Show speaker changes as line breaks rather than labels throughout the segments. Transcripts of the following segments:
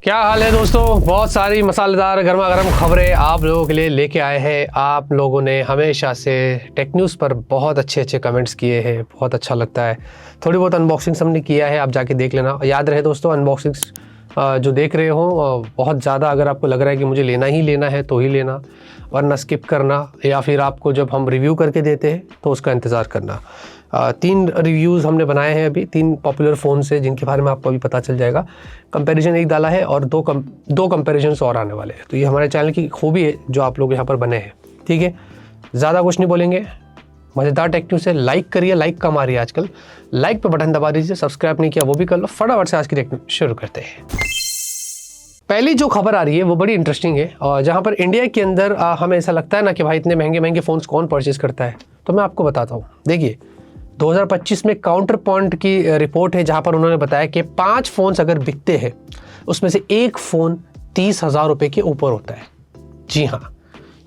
क्या हाल है दोस्तों। बहुत सारी मसालेदार गर्मा गर्म खबरें आप लोगों के लिए लेके आए हैं। आप लोगों ने हमेशा से टेक न्यूज़ पर बहुत अच्छे कमेंट्स किए हैं, बहुत अच्छा लगता है। थोड़ी बहुत अनबॉक्सिंग्स हमने किया है, आप जाके देख लेना। याद रहे दोस्तों, अनबॉक्सिंग्स जो देख रहे हो बहुत ज़्यादा अगर आपको लग रहा है कि मुझे लेना ही लेना है तो ही लेना, वरना स्किप करना, या फिर आपको जब हम रिव्यू करके देते हैं तो उसका इंतज़ार करना। 3 रिव्यूज़ हमने बनाए हैं अभी, 3 पॉपुलर फ़ोन से जिनके बारे में आपको अभी पता चल जाएगा। कंपैरिजन एक डाला है और दो कंपैरिजन्स और आने वाले हैं। तो ये हमारे चैनल की खूबी है जो आप लोग यहाँ पर बने हैं। ठीक है, ज़्यादा कुछ नहीं बोलेंगे, मज़ेदार टेक न्यूज़ से लाइक करिए। लाइक कम आ रही है आजकल, लाइक पे बटन दबा दीजिए, सब्सक्राइब नहीं किया वो भी कर लो। फटाफट से आज की टेक न्यूज़ शुरू करते हैं। पहली जो खबर आ रही है वो बड़ी इंटरेस्टिंग है, और जहाँ पर इंडिया के अंदर हमें ऐसा लगता है ना कि भाई इतने महंगे महंगे फ़ोन्स कौन परचेज़ करता है। तो मैं आपको बताता हूँ। देखिए 2025 में काउंटर पॉइंट की रिपोर्ट है जहाँ पर उन्होंने बताया कि 5 फ़ोन्स अगर बिकते हैं उसमें से एक फ़ोन 30,000 रुपये के ऊपर होता है। जी हाँ,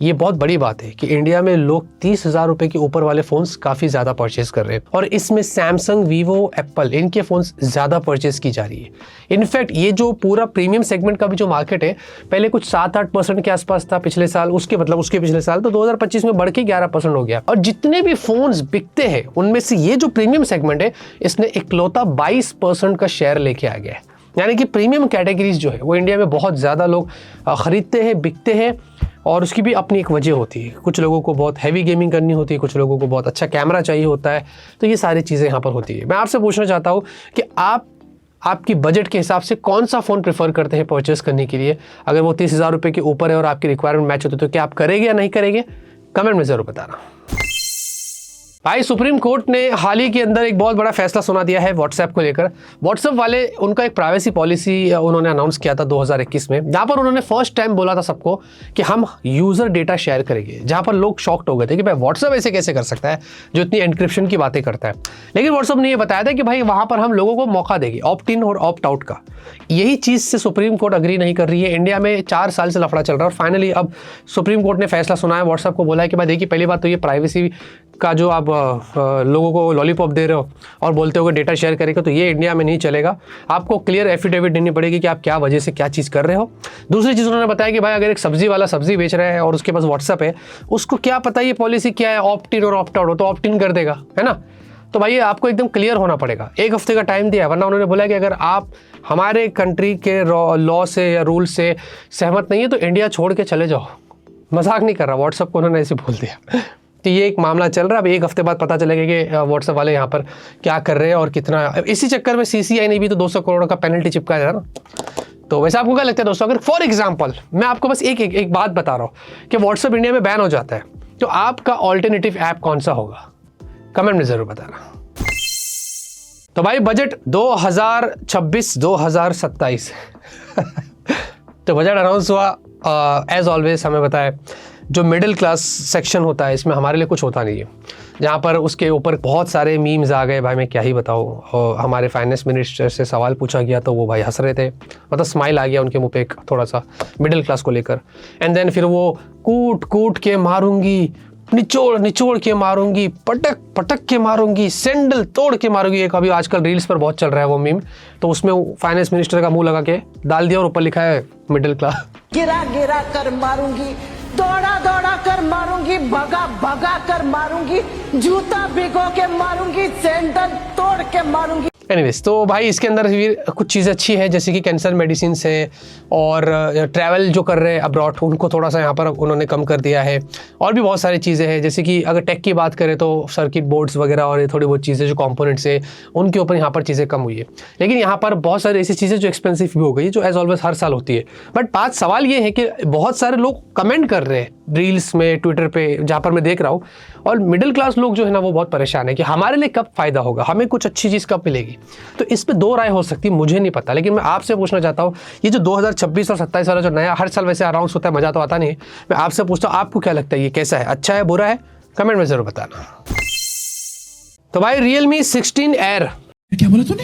ये बहुत बड़ी बात है कि इंडिया में लोग 30,000 रुपये के ऊपर वाले फ़ोन्स काफ़ी ज़्यादा परचेज़ कर रहे हैं, और इसमें सैमसंग, वीवो, एप्पल, इनके फ़ोन्स ज़्यादा परचेज़ की जा रही है। इनफैक्ट ये जो पूरा प्रीमियम सेगमेंट का भी जो मार्केट है, पहले कुछ 7-8% के आसपास था पिछले साल, उसके पिछले साल, तो 2025 में बढ़ के 11% हो गया। और जितने भी फ़ोन्स बिकते हैं उनमें से ये जो प्रीमियम सेगमेंट है, इसने इकलौता 22% का शेयर लेके आ गया है। यानी कि प्रीमियम कैटेगरीज जो है वो इंडिया में बहुत ज़्यादा लोग ख़रीदते हैं, बिकते हैं, और उसकी भी अपनी एक वजह होती है। कुछ लोगों को बहुत हैवी गेमिंग करनी होती है, कुछ लोगों को बहुत अच्छा कैमरा चाहिए होता है, तो ये सारी चीज़ें यहाँ पर होती है। मैं आपसे पूछना चाहता हूँ कि आपकी बजट के हिसाब से कौन सा फ़ोन प्रेफर करते हैं परचेस करने के लिए। अगर वो 30,000 रुपये के ऊपर है और आपकी रिक्वायरमेंट मैच होती है तो क्या आप करेंगे या नहीं करेंगे, कमेंट में ज़रूर बताना। भाई सुप्रीम कोर्ट ने हाल ही के अंदर एक बहुत बड़ा फैसला सुना दिया है व्हाट्सएप को लेकर। व्हाट्सएप वाले, उनका एक प्राइवेसी पॉलिसी उन्होंने अनाउंस किया था 2021 में, जहाँ पर उन्होंने फर्स्ट टाइम बोला था सबको कि हम यूज़र डेटा शेयर करेंगे, जहाँ पर लोग शॉक्ड हो गए थे कि भाई व्हाट्सएप ऐसे कैसे कर सकता है जो इतनी एन्क्रिप्शन की बातें करता है। लेकिन व्हाट्सएप ने ये बताया था कि भाई वहाँ पर हम लोगों को मौका देंगे ऑप्ट इन और ऑप्ट आउट का। यही चीज़ से सुप्रीम कोर्ट अग्री नहीं कर रही है। इंडिया में 4 साल से लफड़ा चल रहा है और फाइनली अब सुप्रीम कोर्ट ने फैसला सुनाया, व्हाट्सएप को बोला है कि भाई देखिए, पहली बात तो ये प्राइवेसी का जो आप लोगों को लॉलीपॉप दे रहे हो और बोलते हो कि डेटा शेयर करेगा, तो ये इंडिया में नहीं चलेगा। आपको क्लियर एफिडेविट देनी पड़ेगी कि आप क्या वजह से क्या चीज़ कर रहे हो। दूसरी चीज़ उन्होंने बताया कि भाई अगर एक सब्जी वाला सब्जी बेच रहा है और उसके पास व्हाट्सएप है, उसको क्या पता ये पॉलिसी क्या है, ऑप्ट इन और ऑप्ट आउट हो, तो ऑप्ट इन कर देगा, है ना। तो भाई आपको एकदम क्लियर होना पड़ेगा। 1 हफ्ते का टाइम दिया है, वरना उन्होंने बोला कि अगर आप हमारे कंट्री के लॉ से या रूल से सहमत नहीं है तो इंडिया छोड़ के चले जाओ। मजाक नहीं कर रहा, व्हाट्सएप को उन्होंने ऐसे बोल दिया। तो ये एक मामला चल रहा है। अब 1 हफ्ते बाद पता चलेगा कि व्हाट्सएप वाले यहाँ पर क्या कर रहे हैं और कितना। इसी चक्कर में CCI ने भी तो 200 करोड़ का पेनल्टी चिपकाया है ना। तो वैसे आपको क्या लगता है दोस्तों, अगर फॉर एग्जाम्पल मैं आपको बस एक बात बता रहा हूँ कि व्हाट्सएप इंडिया में बैन हो जाता है, तो आपका ऑल्टरनेटिव ऐप कौन सा होगा, कमेंट में ज़रूर बताना। तो भाई बजट 2026-2027 तो बजट अनाउंस हुआ। एज ऑलवेज हमें बताया जो मिडिल क्लास सेक्शन होता है इसमें हमारे लिए कुछ होता नहीं है, जहाँ पर उसके ऊपर बहुत सारे मीम्स आ गए। भाई मैं क्या ही बताऊँ, हमारे फाइनेंस मिनिस्टर से सवाल पूछा गया तो वो भाई हंस रहे थे, मतलब स्माइल आ गया उनके मुंह पे एक थोड़ा सा मिडिल क्लास को लेकर। एंड देन फिर वो कूट के मारूंगी, निचोड़ के मारूंगी, पटक के मारूंगी, सैंडल तोड़ के मारूंगी। एक अभी आजकल रील्स पर बहुत चल रहा है वो मीम, तो उसमें फाइनेंस मिनिस्टर का मुंह लगा के डाल दिया और ऊपर लिखा है मिडिल क्लास।
गिरा कर मारूंगी, दौड़ा कर मारूंगी, भगा कर मारूंगी, जूता भिगो के मारूंगी, सैंडल तोड़ के मारूंगी।
एनीवेज, तो भाई इसके अंदर भी कुछ चीज़ें अच्छी है, जैसे कि कैंसर मेडिसिन से और ट्रैवल जो कर रहे हैं अब्रॉड उनको थोड़ा सा यहाँ पर उन्होंने कम कर दिया है। और भी बहुत सारी चीज़ें हैं, जैसे कि अगर टेक की बात करें तो सर्किट बोर्ड्स वगैरह और थोड़ी बहुत चीज़ें जो कंपोनेंट्स है उनके ऊपर यहाँ पर चीज़ें कम हुई है। लेकिन यहाँ पर बहुत सारी ऐसी चीज़ें जो एक्सपेंसिव भी हो गई, जो एज ऑलवेज हर साल होती है। बट बात सवाल ये है कि बहुत सारे लोग कमेंट कर रहे हैं रील्स में, ट्विटर पे, जहाँ पर मैं देख रहा हूँ, और मिडिल क्लास लोग जो है ना वो बहुत परेशान है कि हमारे लिए कब फ़ायदा होगा, हमें कुछ अच्छी चीज़ कब मिलेगी। तो इस पे 2 राय हो सकती है, मुझे नहीं पता। लेकिन मैं आपसे पूछना चाहता हूँ, ये जो 2026 और 27 वाला जो नया हर साल वैसे अनाउंस होता है, मज़ा तो आता नहीं है। मैं आपसे पूछता हूँ, आपको क्या लगता है ये कैसा है, अच्छा है, बुरा है, कमेंट में ज़रूर बताना। तो भाई Realme 16 Air,
क्या बोला तूने?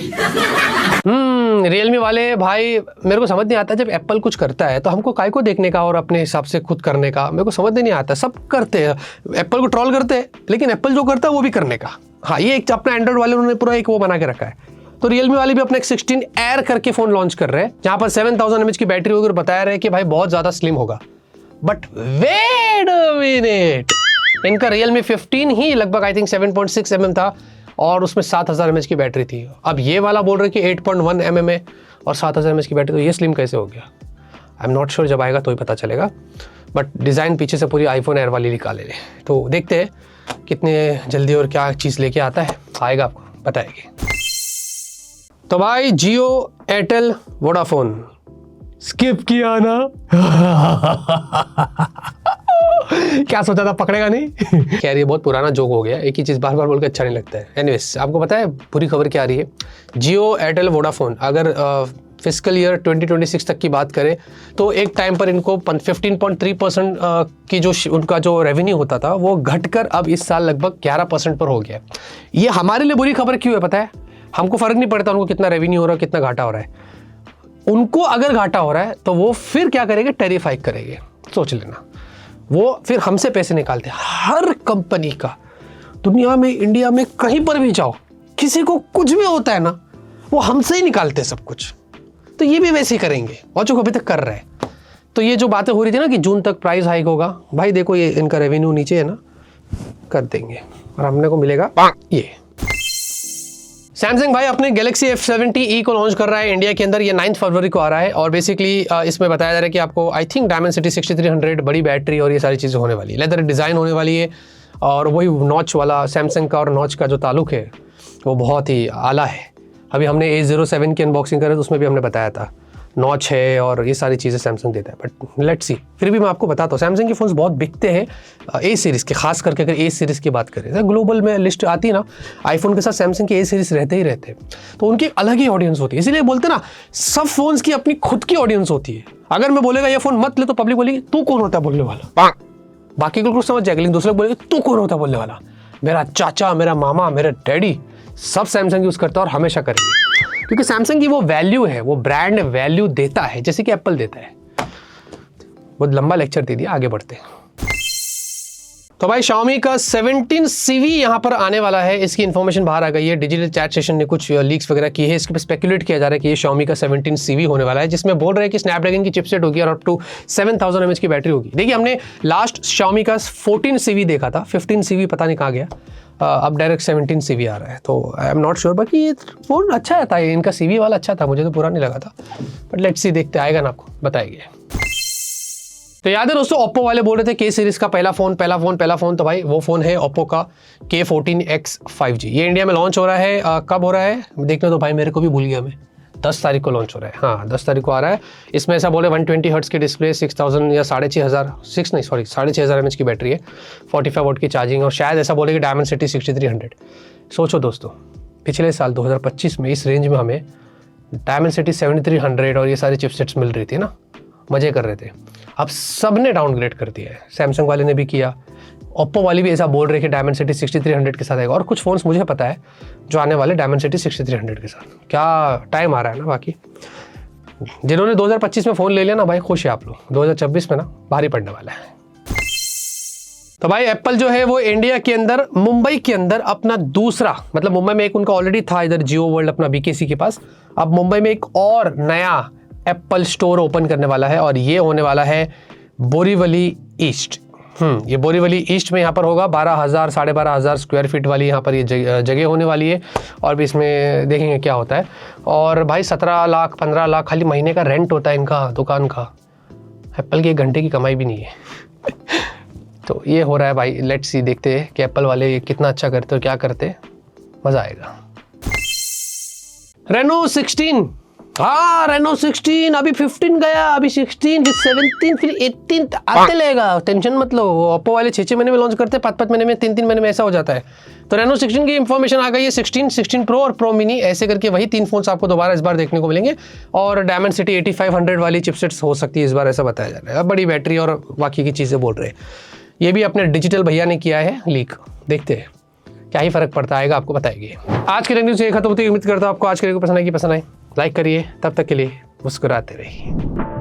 Realme वाले भाई, मेरे को समझ नहीं आता, जब एप्पल कुछ करता है तो हमको काय को देखने का और अपने हिसाब से खुद करने का, मेरे को समझ नहीं आता। सब करते हैं, एप्पल को ट्रोल करते हैं, लेकिन एप्पल जो करता है वो भी करने का। हाँ, ये एक अपना एंड्रॉइड वाले उन्होंने पूरा एक वो बना के रखा है। तो रियलमी वाले भी अपना एक 16 एयर करके फोन लॉन्च कर रहे हैं, जहां पर 7000 mAh की बैटरी होगी और बताया रहे कि भाई बहुत ज्यादा स्लिम होगा। बट वेट अ मिनट, इनका रियलमी 15 ही लगभग आई थिंक 7.6 mm था और उसमें 7000 mAh की बैटरी थी। अब ये वाला बोल रहे कि 8.1 mm है और 7000 mAh की बैटरी, तो ये स्लिम कैसे हो गया? आई एम नॉट श्योर, जब आएगा तो ही पता चलेगा। बट डिज़ाइन पीछे से पूरी आईफोन एयर वाली निकाले, तो देखते हैं कितने जल्दी और क्या चीज़ लेके आता है, आएगा आपको बताएंगे। तो भाई जियो, एयरटेल, वोडाफोन स्किप किया ना? क्या सोचा था पकड़ेगा नहीं? खैर ये बहुत पुराना जोक हो गया, एक ही चीज़ बार बार बोल के अच्छा नहीं लगता है। एनीवेज, आपको पता है पूरी खबर क्या आ रही है? जियो, एयरटेल, वोडाफोन अगर फिजिकल ईयर 2026 तक की बात करें तो एक टाइम पर इनको 15.3% की जो उनका जो रेवेन्यू होता था वो घटकर अब इस साल लगभग 11% पर हो गया। ये हमारे लिए बुरी खबर क्यों है पता है? हमको फर्क नहीं पड़ता उनको कितना रेवेन्यू हो रहा है, कितना घाटा हो रहा है। उनको अगर घाटा हो रहा है तो वो फिर क्या करेंगे? टैरिफ हाइक करेंगे। सोच लेना, वो फिर हमसे पैसे निकालते हैं। हर कंपनी का दुनिया में, इंडिया में कहीं पर भी जाओ, किसी को कुछ भी होता है ना, वो हमसे ही निकालते हैं सब कुछ। तो ये भी वैसे ही करेंगे और जो अभी तक कर रहे हैं। तो ये जो बातें हो रही थी ना कि जून तक प्राइस हाइक होगा, भाई देखो ये इनका रेवेन्यू नीचे है ना, कर देंगे और हमने को मिलेगा ये। सैमसंग भाई अपने गैलेक्सी F70e को लॉन्च कर रहा है इंडिया के अंदर। ये 9 फरवरी को आ रहा है और बेसिकली इसमें बताया जा रहा है कि आपको आई थिंक डायमेंसिटी 6300, बड़ी बैटरी और ये सारी चीज़ें होने वाली है। लेदर डिज़ाइन होने वाली है और वही नॉच वाला सैमसंग का और नॉच का जो ताल्लुक है वो बहुत ही आला है। अभी हमने A07 की अनबॉक्सिंग करी तो उसमें भी हमने बताया था नॉच है और ये सारी चीज़ें सैमसंग देता है। बट लेट्स सी, फिर भी मैं आपको बताता हूँ सैमसंग के फ़ोन्स बहुत बिकते हैं A सीरीज़ के, खास करके अगर A सीरीज़ की बात करें तो ग्लोबल में लिस्ट आती है ना, आईफोन के साथ सैमसंग के A सीरीज़ रहते ही रहते हैं। तो उनकी अलग ही ऑडियंस होती है, इसीलिए बोलते ना सब फ़ोन्स की अपनी खुद की ऑडियंस होती है। अगर मैं बोलेगा ये फ़ोन मत ले तो पब्लिक बोलेगी तू कौन होता है बोलने वाला, बाकी को कुछ समझ जाएगा, लेकिन दूसरे बोलेंगे तू कौन होता है बोलने वाला। मेरा चाचा, मेरा मामा, मेरा डैडी सब सैमसंग यूज़ करता है और हमेशा करेंगे, क्योंकि सैमसंग की वो वैल्यू है, वो ब्रांड वैल्यू देता है जैसे कि एप्पल देता है। बहुत लंबा लेक्चर दे दिया, आगे बढ़ते हैं। तो भाई Xiaomi का 17CV यहाँ पर आने वाला है, इसकी इन्फॉर्मेशन बाहर आ गई है। डिजिटल चैट सेशन ने कुछ लीक्स वगैरह की है, इसके पे स्पेकुलेट किया जा रहा है कि ये Xiaomi का 17CV होने वाला है, जिसमें बोल रहे हैं कि स्नैपड्रैगन की चिपसेट होगी और अप टू 7000 mAh की बैटरी होगी। देखिए हमने लास्ट Xiaomi का 14CV देखा था, 15CV पता नहीं कहाँ गया, अब डायरेक्ट 17CV आ रहा है। तो आई एम नॉट श्योर, बाकी ये फ़ोन अच्छा था, इनका CV वाला अच्छा था, मुझे तो पूरा नहीं लगा था। बट लेट्स सी, देखते आएगा ना आपको बताएंगे। तो याद है दोस्तों, ओप्पो वाले बोल रहे थे K सीरीज़ का पहला फ़ोन, तो भाई वो फ़ोन है ओप्पो का K14X 5G। ये इंडिया में लॉन्च हो रहा है, कब हो रहा है देखने तो भाई, मेरे को भी भूल गया मैं, 10 तारीख को लॉन्च हो रहा है। हाँ 10 तारीख को आ रहा है। इसमें ऐसा बोले 120 हर्ट्ज़ की डिस्प्ले, 6000 या 6500 mAh की बैटरी है, 45 वाट की चार्जिंग और शायद ऐसा बोले कि डायमेंसिटी 6300। सोचो दोस्तों, पिछले साल 2025 में इस रेंज में हमें डायमेंसिटी 7300 और ये सारी चिपसेट्स मिल रही थी ना, मज़े कर रहे थे। अब सब ने डाउनग्रेड कर दिया है, सैमसंग वाले ने भी किया, ओप्पो वाले भी ऐसा बोल रहे कि डायमेंसिटी 6300 के साथ आएगा और कुछ फ़ोन्स मुझे पता है जो आने वाले डायमेंसिटी 6300 के साथ। क्या टाइम आ रहा है ना। बाकी जिन्होंने 2025 में फ़ोन ले लिया ना भाई, खुश है आप लोग, 2026 में ना भारी पड़ने वाला है। तो भाई एप्पल जो है वो इंडिया के अंदर, मुंबई के अंदर अपना दूसरा, मतलब मुंबई में एक उनका ऑलरेडी था इधर जियो वर्ल्ड अपना BKC के पास, अब मुंबई में एक और नया एप्पल स्टोर ओपन करने वाला है और ये होने वाला है बोरीवली ईस्ट। ये बोरीवली ईस्ट में यहाँ पर होगा 12,000 साढ़े 12,000 स्क्वायर फीट वाली यहाँ पर ये जगह होने वाली है और भी इसमें देखेंगे क्या होता है। और भाई 17 लाख 15 लाख खाली महीने का रेंट होता है इनका दुकान का, एप्पल की 1 घंटे की कमाई भी नहीं है। तो ये हो रहा है भाई, लेट्स सी, देखते हैं कि एप्पल वाले कितना अच्छा करते और क्या करते, मज़ा आएगा। रेनो 16, हाँ रेनो 16, अभी 15 गया, अभी 16, फिर 17, फिर 18 आते लगेगा, टेंशन मत लो। ओप्पो वाले 6 महीने में लॉन्च करते हैं, 5 महीने में, 3 महीने में ऐसा हो जाता है। तो रेनो 16 की इंफॉर्मेशन आ गई है, 16 प्रो और प्रो मिनी, ऐसे करके वही 3 फोन्स आपको दोबारा इस बार देखने को मिलेंगे और डायमेंसिटी 8500 वाली चिपसेट्स हो सकती है इस बार, ऐसा बताया जा रहा है। बड़ी बैटरी और बाकी की चीज़ें बोल रहे हैं। ये भी अपने डिजिटल भैया ने किया है लीक, देखते हैं क्या ही फर्क पड़ता आएगा, आपको बताएंगे। आज के न्यूज़ से खत्म होती है, उम्मीद करता हूँ आपको आज के वीडियो पसंद आएगी, पसंद आए लाइक करिए, तब तक के लिए मुस्कुराते रहिए।